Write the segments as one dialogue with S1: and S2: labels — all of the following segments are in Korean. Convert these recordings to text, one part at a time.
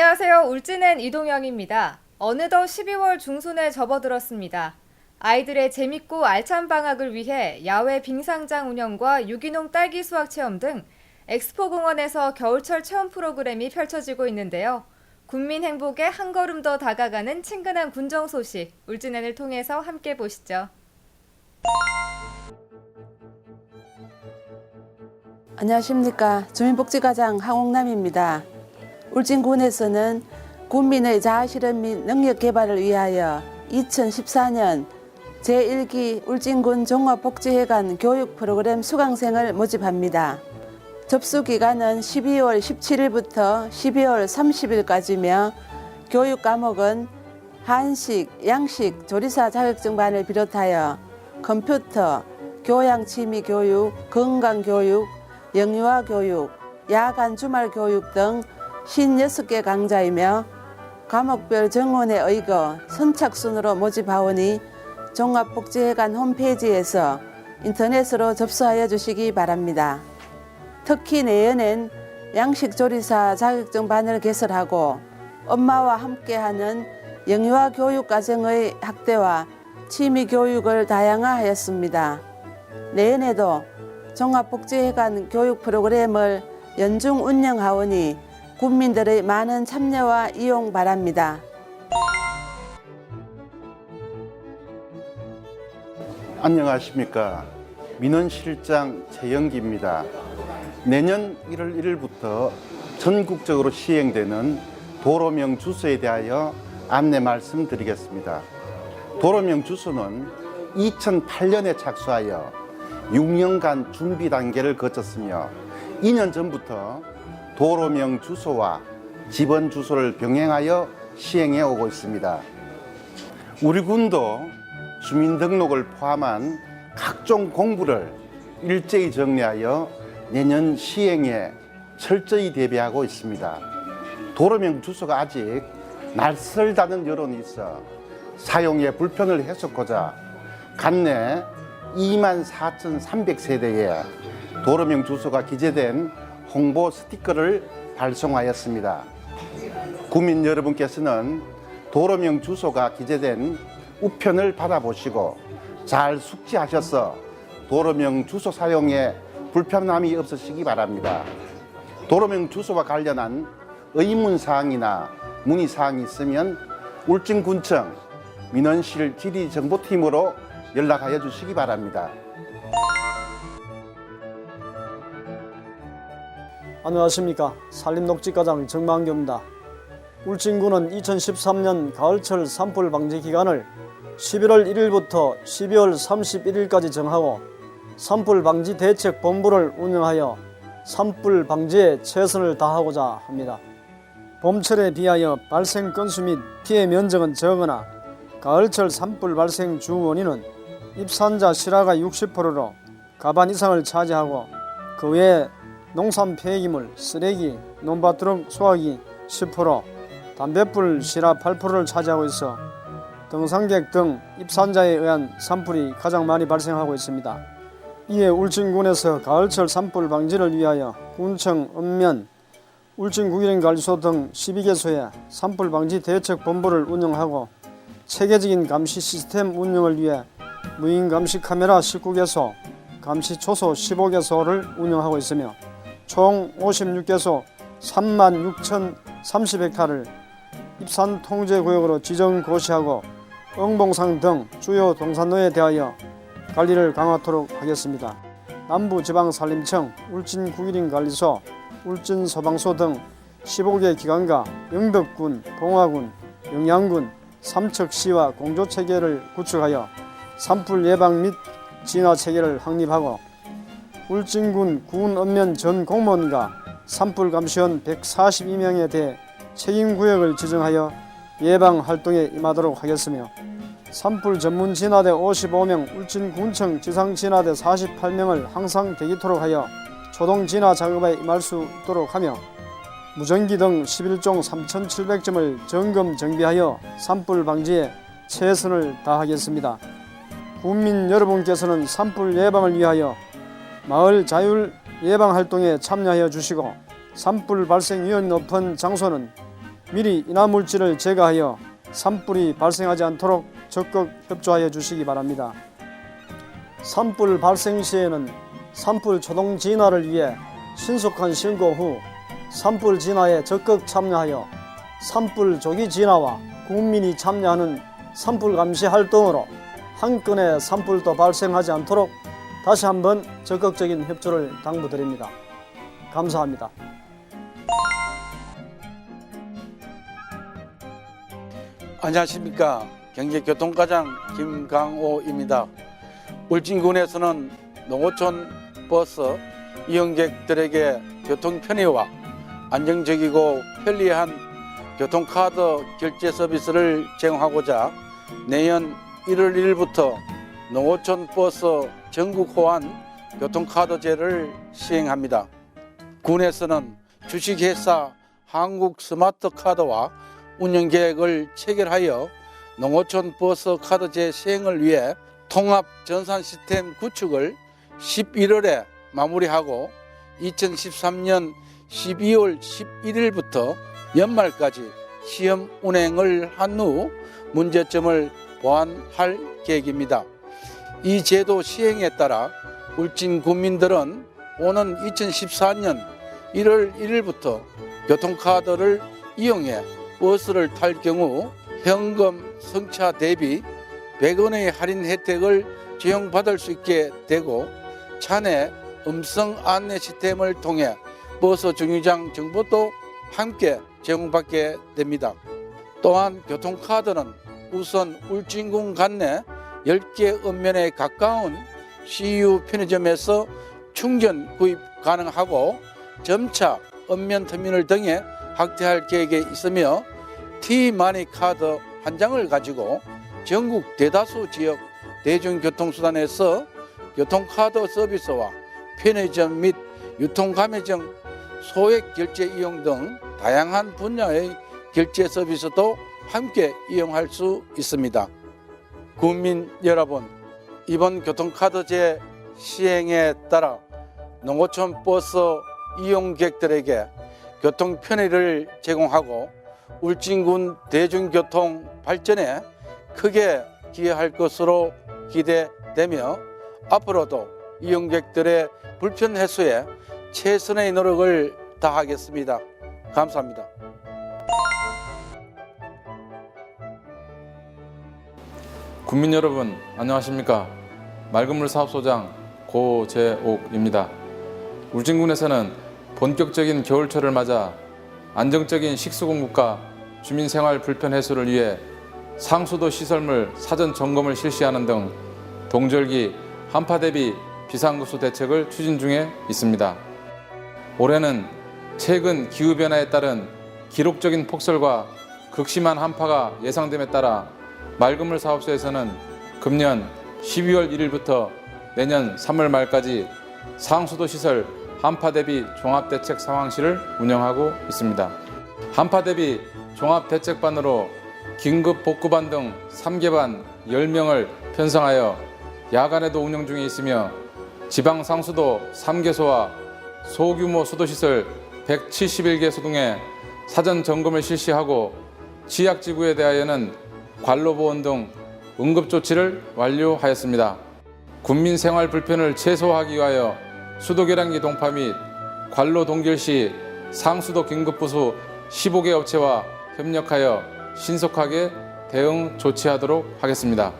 S1: 안녕하세요. 울진엔 이동영입니다. 어느덧 12월 중순에 접어들었습니다. 아이들의 재밌고 알찬 방학을 위해 야외 빙상장 운영과 유기농 딸기 수확 체험 등 엑스포공원에서 겨울철 체험 프로그램이 펼쳐지고 있는데요. 군민 행복에 한 걸음 더 다가가는 친근한 군정 소식, 울진엔을 통해서 함께 보시죠.
S2: 안녕하십니까. 주민복지과장 황옥남입니다. 울진군에서는 군민의 자아실현 및 능력 개발을 위하여 2014년 제1기 울진군 종합복지회관 교육 프로그램 수강생을 모집합니다. 접수 기간은 12월 17일부터 12월 30일까지며 교육 과목은 한식, 양식, 조리사 자격증반을 비롯하여 컴퓨터, 교양 취미 교육, 건강 교육, 영유아 교육, 야간 주말 교육 등 56개 강좌이며 과목별 정원에 의거 선착순으로 모집하오니 종합복지회관 홈페이지에서 인터넷으로 접수하여 주시기 바랍니다. 특히 내년엔 양식조리사 자격증반을 개설하고 엄마와 함께하는 영유아 교육과정의 확대와 취미교육을 다양화하였습니다. 내년에도 종합복지회관 교육 프로그램을 연중 운영하오니 국민들의 많은 참여와 이용 바랍니다.
S3: 안녕하십니까. 민원실장 최영기입니다. 내년 1월 1일부터 전국적으로 시행되는 도로명 주소에 대하여 안내 말씀드리겠습니다. 도로명 주소는 2008년에 착수하여 6년간 준비 단계를 거쳤으며 2년 전부터 도로명 주소와 집원 주소를 병행하여 시행해 오고 있습니다. 우리 군도 주민등록을 포함한 각종 공부를 일제히 정리하여 내년 시행에 철저히 대비하고 있습니다. 도로명 주소가 아직 낯설다는 여론이 있어 사용에 불편을 해소하고자 관내 24,300세대에 도로명 주소가 기재된 홍보 스티커를 발송하였습니다. 국민 여러분께서는 도로명 주소가 기재된 우편을 받아보시고 잘 숙지하셔서 도로명 주소 사용에 불편함이 없으시기 바랍니다. 도로명 주소와 관련한 의문사항이나 문의사항이 있으면 울진군청 민원실 지리정보팀으로 연락하여 주시기 바랍니다.
S4: 안녕하십니까. 산림녹지과장 정만교입니다. 울진군은 2013년 가을철 산불 방지 기간을 11월 1일부터 12월 31일까지 정하고 산불 방지 대책 본부를 운영하여 산불 방지에 최선을 다하고자 합니다. 봄철에 비하여 발생 건수 및 피해 면적은 적으나 가을철 산불 발생 주 원인은 입산자 실화가 60%로 가반 이상을 차지하고 그 외에 농산 폐기물, 쓰레기, 논밭두럭 소화기 10%, 담뱃불 실화 8%를 차지하고 있어 등산객 등 입산자에 의한 산불이 가장 많이 발생하고 있습니다. 이에 울진군에서 가을철 산불 방지를 위하여 군청, 읍면, 울진국유림관리소 등 12개소에 산불 방지 대책 본부를 운영하고 체계적인 감시 시스템 운영을 위해 무인 감시 카메라 19개소, 감시 초소 15개소를 운영하고 있으며 총 56개소 36,030헥타를 입산 통제구역으로 지정 고시하고 응봉산 등 주요 동산로에 대하여 관리를 강화하도록 하겠습니다. 남부지방산림청, 울진국유림관리소, 울진소방서 등 15개 기관과 영덕군, 봉화군, 영양군, 삼척시와 공조체계를 구축하여 산불 예방 및 진화 체계를 확립하고 울진군 군 읍면 전 공무원과 산불 감시원 142명에 대해 책임구역을 지정하여 예방 활동에 임하도록 하겠으며 산불 전문 진화대 55명, 울진군청 지상진화대 48명을 항상 대기토록 하여 초동 진화 작업에 임할 수 있도록 하며 무전기 등 11종 3,700점을 점검 정비하여 산불 방지에 최선을 다하겠습니다. 국민 여러분께서는 산불 예방을 위하여 마을 자율 예방 활동에 참여하여 주시고 산불 발생 위험이 높은 장소는 미리 인화물질을 제거하여 산불이 발생하지 않도록 적극 협조하여 주시기 바랍니다. 산불 발생 시에는 산불 초동 진화를 위해 신속한 신고 후 산불 진화에 적극 참여하여 산불 조기 진화와 국민이 참여하는 산불 감시 활동으로 한 건의 산불도 발생하지 않도록 다시 한번 적극적인 협조를 당부드립니다. 감사합니다.
S5: 안녕하십니까. 경제교통과장 김강호입니다. 울진군에서는 농어촌 버스 이용객들에게 교통 편의와 안정적이고 편리한 교통카드 결제 서비스를 제공하고자 내년 1월 1일부터 농어촌 버스 전국 호환 교통카드제를 시행합니다. 군에서는 주식회사 한국스마트카드와 운영계획을 체결하여 농어촌 버스 카드제 시행을 위해 통합 전산 시스템 구축을 11월에 마무리하고 2013년 12월 11일부터 연말까지 시험 운행을 한 후 문제점을 보완할 계획입니다. 이 제도 시행에 따라 울진 군민들은 오는 2014년 1월 1일부터 교통카드를 이용해 버스를 탈 경우 현금 승차 대비 100원의 할인 혜택을 적용받을 수 있게 되고 차내 음성 안내 시스템을 통해 버스 정류장 정보도 함께 제공받게 됩니다. 또한 교통카드는 우선 울진군 관내 10개 읍면에 가까운 CU 편의점에서 충전 구입 가능하고 점차 읍면 터미널 등에 확대할 계획에 있으며 T마니 카드 한 장을 가지고 전국 대다수 지역 대중교통수단에서 교통카드 서비스와 편의점 및 유통가맹점 소액 결제 이용 등 다양한 분야의 결제 서비스도 함께 이용할 수 있습니다. 국민 여러분, 이번 교통카드제 시행에 따라 농어촌 버스 이용객들에게 교통 편의를 제공하고 울진군 대중교통 발전에 크게 기여할 것으로 기대되며 앞으로도 이용객들의 불편 해소에 최선의 노력을 다하겠습니다. 감사합니다.
S6: 국민 여러분 안녕하십니까. 맑은물 사업소장 고재옥입니다. 울진군에서는 본격적인 겨울철을 맞아 안정적인 식수공급과 주민생활 불편 해소를 위해 상수도 시설물 사전 점검을 실시하는 등 동절기 한파 대비 비상급수 대책을 추진 중에 있습니다. 올해는 최근 기후변화에 따른 기록적인 폭설과 극심한 한파가 예상됨에 따라 맑은물 사업소에서는 금년 12월 1일부터 내년 3월 말까지 상수도 시설 한파 대비 종합대책 상황실을 운영하고 있습니다. 한파 대비 종합대책반으로 긴급 복구반 등 3개반 10명을 편성하여 야간에도 운영 중에 있으며 지방 상수도 3개소와 소규모 수도시설 171개소 등의 사전 점검을 실시하고 취약지구에 대하여는 관로보온 등 응급조치를 완료하였습니다. 국민 생활 불편을 최소화하기 위하여 수도계량기 동파 및 관로 동결 시 상수도 긴급부수 15개 업체와 협력하여 신속하게 대응 조치하도록 하겠습니다.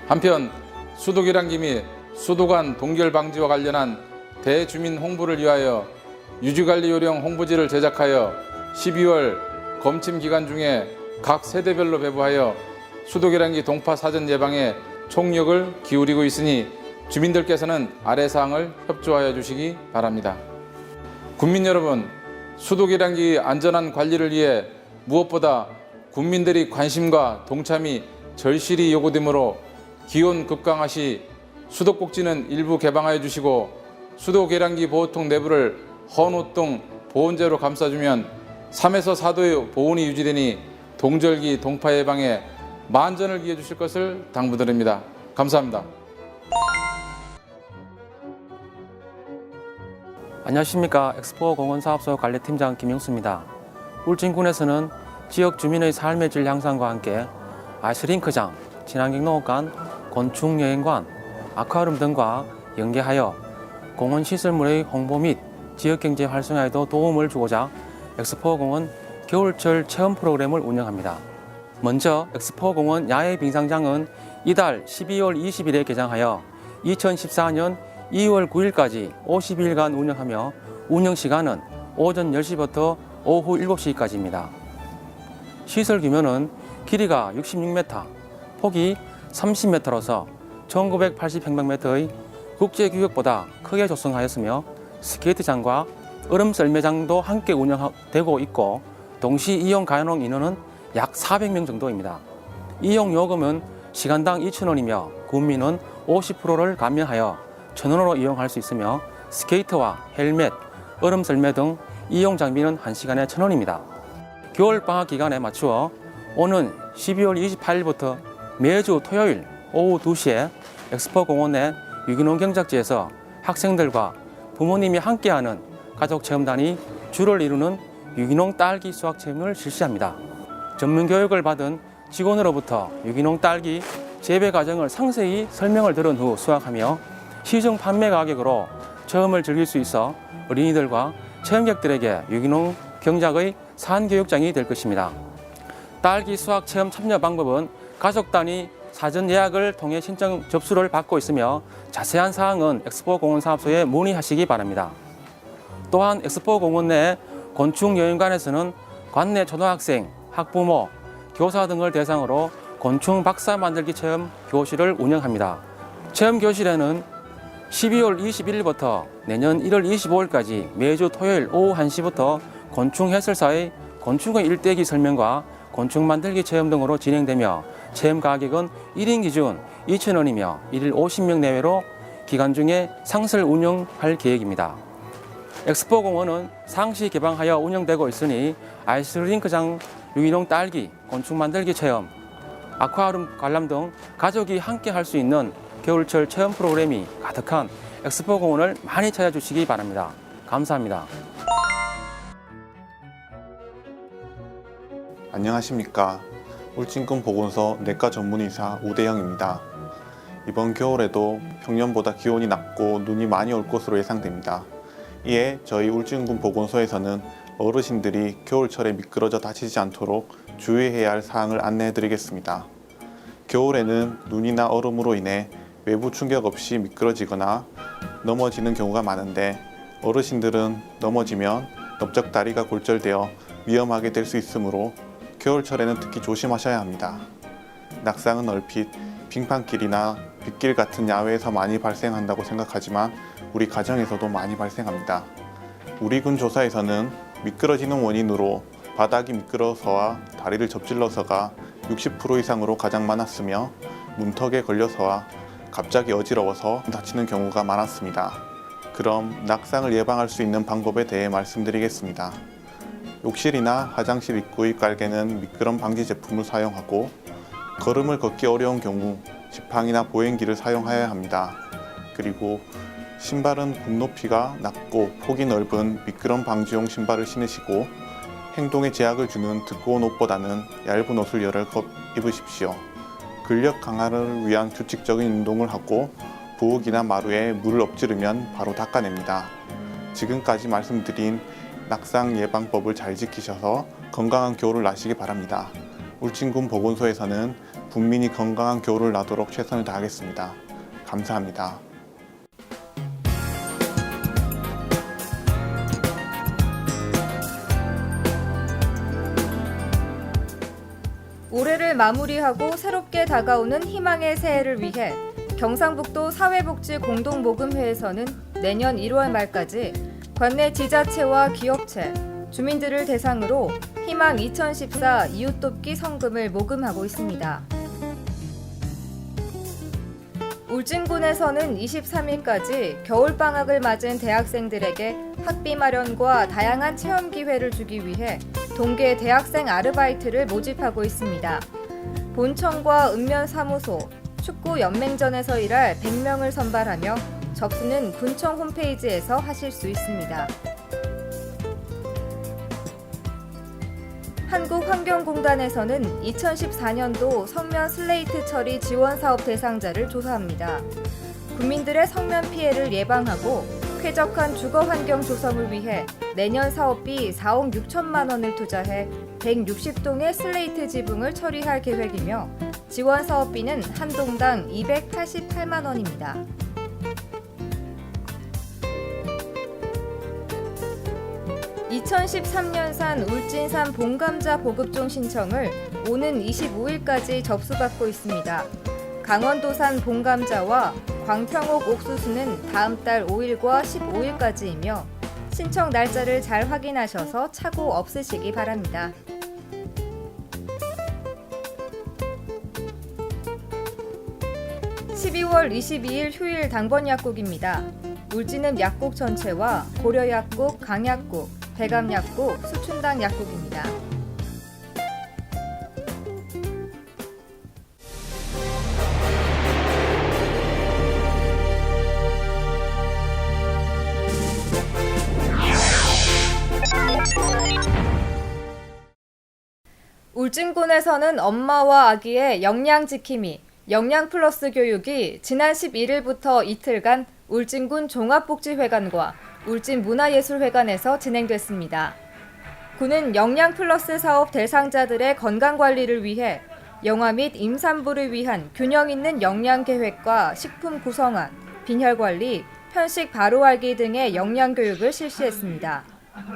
S6: 한편 수도계량기 및 수도관 동결 방지와 관련한 대주민 홍보를 위하여 유지관리 요령 홍보지를 제작하여 12월 검침 기간 중에 각 세대별로 배부하여 수도계량기 동파 사전 예방에 총력을 기울이고 있으니 주민들께서는 아래 사항을 협조하여 주시기 바랍니다. 국민 여러분, 수도계량기 안전한 관리를 위해 무엇보다 국민들이 관심과 동참이 절실히 요구되므로 기온 급강하 시 수도꼭지는 일부 개방하여 주시고 수도계량기 보호통 내부를 헌옷 등 보온재로 감싸주면 3에서 4도의 보온이 유지되니 동절기 동파 예방에 만전을 기해 주실 것을 당부드립니다. 감사합니다.
S7: 안녕하십니까. 엑스포 공원사업소 관리팀장 김영수입니다. 울진군에서는 지역 주민의 삶의 질 향상과 함께 아이스링크장, 친환경 농업관, 곤충 여행관, 아쿠아리움 등과 연계하여 공원 시설물의 홍보 및 지역 경제 활성화에도 도움을 주고자 엑스포공원 겨울철 체험 프로그램을 운영합니다. 먼저 엑스포공원 야외 빙상장은 이달 12월 20일에 개장하여 2014년 2월 9일까지 52일간 운영하며 운영 시간은 오전 10시부터 오후 7시까지입니다. 시설 규모는 길이가 66m, 폭이 30m로서 1980평방미터의 국제규격보다 크게 조성하였으며 스케이트장과 얼음 썰매장도 함께 운영되고 있고 동시 이용 가능 인원은 약 400명 정도입니다. 이용 요금은 시간당 2,000원이며 군민은 50%를 감면하여 1,000원으로 이용할 수 있으며 스케이트와 헬멧, 얼음 썰매 등 이용 장비는 1시간에 1,000원입니다. 겨울 방학 기간에 맞추어 오는 12월 28일부터 매주 토요일 오후 2시에 엑스포공원 내 유기농 경작지에서 학생들과 부모님이 함께하는 가족 체험단이 주를 이루는 유기농 딸기 수확 체험을 실시합니다. 전문 교육을 받은 직원으로부터 유기농 딸기 재배 과정을 상세히 설명을 들은 후 수확하며 시중 판매 가격으로 체험을 즐길 수 있어 어린이들과 체험객들에게 유기농 경작의 산교육장이 될 것입니다. 딸기 수확 체험 참여 방법은 가족 단위 사전 예약을 통해 신청 접수를 받고 있으며 자세한 사항은 엑스포공원 사업소에 문의하시기 바랍니다. 또한 엑스포공원 내 곤충여행관에서는 관내 초등학생, 학부모, 교사 등을 대상으로 곤충 박사 만들기 체험 교실을 운영합니다. 체험 교실에는 12월 21일부터 내년 1월 25일까지 매주 토요일 오후 1시부터 곤충 해설사의 곤충의 일대기 설명과 곤충 만들기 체험 등으로 진행되며 체험 가격은 1인 기준 2,000원이며 1일 50명 내외로 기간 중에 상설 운영할 계획입니다. 엑스포공원은 상시 개방하여 운영되고 있으니 아이스링크장, 유기농 딸기, 곤충 만들기 체험, 아쿠아리움 관람 등 가족이 함께 할 수 있는 겨울철 체험 프로그램이 가득한 엑스포공원을 많이 찾아주시기 바랍니다. 감사합니다.
S8: 안녕하십니까. 울진군 보건소 내과 전문의사 우대영입니다. 이번 겨울에도 평년보다 기온이 낮고 눈이 많이 올 것으로 예상됩니다. 이에 저희 울진군 보건소에서는 어르신들이 겨울철에 미끄러져 다치지 않도록 주의해야 할 사항을 안내해 드리겠습니다. 겨울에는 눈이나 얼음으로 인해 외부 충격 없이 미끄러지거나 넘어지는 경우가 많은데 어르신들은 넘어지면 넓적다리가 골절되어 위험하게 될 수 있으므로 겨울철에는 특히 조심하셔야 합니다. 낙상은 얼핏 빙판길이나 빗길 같은 야외에서 많이 발생한다고 생각하지만 우리 가정에서도 많이 발생합니다. 우리 군 조사에서는 미끄러지는 원인으로 바닥이 미끄러서와 다리를 접질러서가 60% 이상으로 가장 많았으며 문턱에 걸려서와 갑자기 어지러워서 다치는 경우가 많았습니다. 그럼 낙상을 예방할 수 있는 방법에 대해 말씀드리겠습니다. 욕실이나 화장실 입구의 깔개는 미끄럼 방지 제품을 사용하고 걸음을 걷기 어려운 경우 지팡이나 보행기를 사용해야 합니다. 그리고 신발은 굽 높이가 낮고 폭이 넓은 미끄럼 방지용 신발을 신으시고 행동에 제약을 주는 두꺼운 옷보다는 얇은 옷을 여러 겹 입으십시오. 근력 강화를 위한 규칙적인 운동을 하고 부엌이나 마루에 물을 엎지르면 바로 닦아냅니다. 지금까지 말씀드린 낙상 예방법을 잘 지키셔서 건강한 겨울을 나시기 바랍니다. 울진군 보건소에서는 국민이 건강한 겨울을 나도록 최선을 다하겠습니다. 감사합니다.
S1: 올해를 마무리하고 새롭게 다가오는 희망의 새해를 위해 경상북도 사회복지공동모금회에서는 내년 1월 말까지 관내 지자체와 기업체, 주민들을 대상으로 희망 2014 이웃돕기 성금을 모금하고 있습니다. 울진군에서는 23일까지 겨울방학을 맞은 대학생들에게 학비 마련과 다양한 체험 기회를 주기 위해 동계 대학생 아르바이트를 모집하고 있습니다. 본청과 읍면사무소, 축구연맹전에서 일할 100명을 선발하며 접수는 군청 홈페이지에서 하실 수 있습니다. 한국환경공단에서는 2014년도 성면 슬레이트 처리 지원 사업 대상자를 조사합니다. 국민들의 성면 피해를 예방하고 쾌적한 주거 환경 조성을 위해 내년 사업비 4억 6천만 원을 투자해 160동의 슬레이트 지붕을 처리할 계획이며 지원 사업비는 한 동당 288만 원입니다. (2013년산) 울진산 봉감자 보급종 신청을 오는 25일까지 접수받고 있습니다. 강원도산 봉감자와 광평옥 옥수수는 다음 달 5일과 15일까지이며 신청 날짜를 잘 확인하셔서 착오 없으시기 바랍니다. (12월 22일) 휴일 당번 약국입니다. 울진읍 약국 전체와 고려 약국, 강 약국, 대감 약국, 수춘당 약국입니다. 울진군에서는 엄마와 아기의 영양지킴이, 영양플러스 교육이 지난 11일부터 이틀간 울진군 종합복지회관과 울진문화예술회관에서 진행됐습니다. 군은 영양플러스 사업 대상자들의 건강관리를 위해 영아 및 임산부를 위한 균형 있는 영양계획과 식품 구성안, 빈혈관리, 편식 바로 알기 등의 영양교육을 실시했습니다.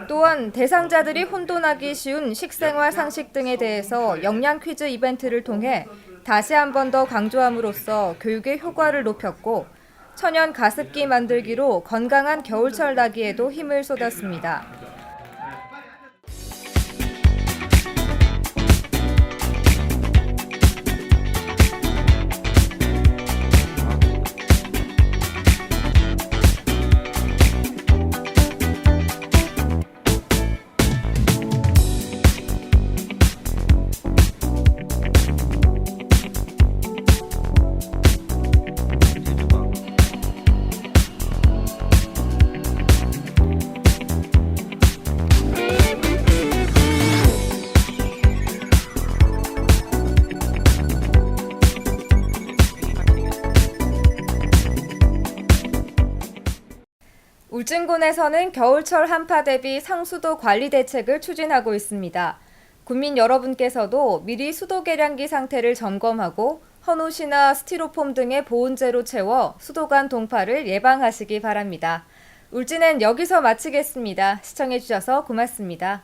S1: 또한 대상자들이 혼돈하기 쉬운 식생활 상식 등에 대해서 영양 퀴즈 이벤트를 통해 다시 한 번 더 강조함으로써 교육의 효과를 높였고 천연 가습기 만들기로 건강한 겨울철 나기에도 힘을 쏟았습니다. 울진군에서는 겨울철 한파 대비 상수도 관리 대책을 추진하고 있습니다. 국민 여러분께서도 미리 수도 계량기 상태를 점검하고 헌옷이나 스티로폼 등의 보온재로 채워 수도관 동파를 예방하시기 바랍니다. 울진은 여기서 마치겠습니다. 시청해주셔서 고맙습니다.